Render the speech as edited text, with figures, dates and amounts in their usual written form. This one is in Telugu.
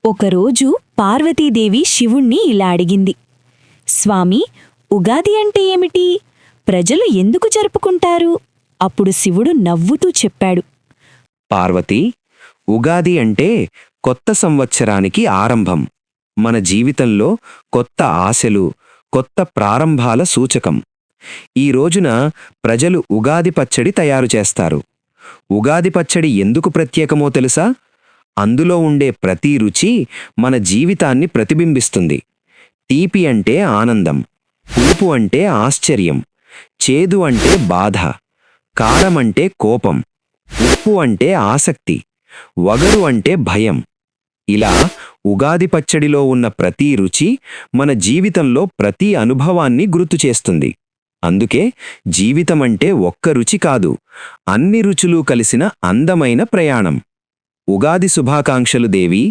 ఒకరోజు పార్వతీదేవి శివుణ్ణి ఇలా అడిగింది. స్వామీ, ఉగాది అంటే ఏమిటి? ప్రజలు ఎందుకు జరుపుకుంటారు? అప్పుడు శివుడు నవ్వుతూ చెప్పాడు. పార్వతీ, ఉగాది అంటే కొత్త సంవత్సరానికి ఆరంభం. మన జీవితంలో కొత్త ఆశలు, కొత్త ప్రారంభాల సూచకం. ఈ రోజున ప్రజలు ఉగాది పచ్చడి తయారు చేస్తారు. ఉగాది పచ్చడి ఎందుకు ప్రత్యేకమో తెలుసా? అందులో ఉండే ప్రతి రుచి మన జీవితాన్ని ప్రతిబింబిస్తుంది. తీపి అంటే ఆనందం, పులుపు అంటే ఆశ్చర్యం, చేదు అంటే బాధ, కారం అంటే కోపం, ఉప్పు అంటే ఆసక్తి, వగరు అంటే భయం. ఇలా ఉగాది పచ్చడిలో ఉన్న ప్రతి రుచి మన జీవితంలో ప్రతి అనుభవాన్ని గుర్తుచేస్తుంది. అందుకే జీవితమంటే ఒక్క రుచి కాదు, అన్ని రుచులు కలిసిన అందమైన ప్రయాణం. ఉగాది శుభాకాంక్షలు దేవి.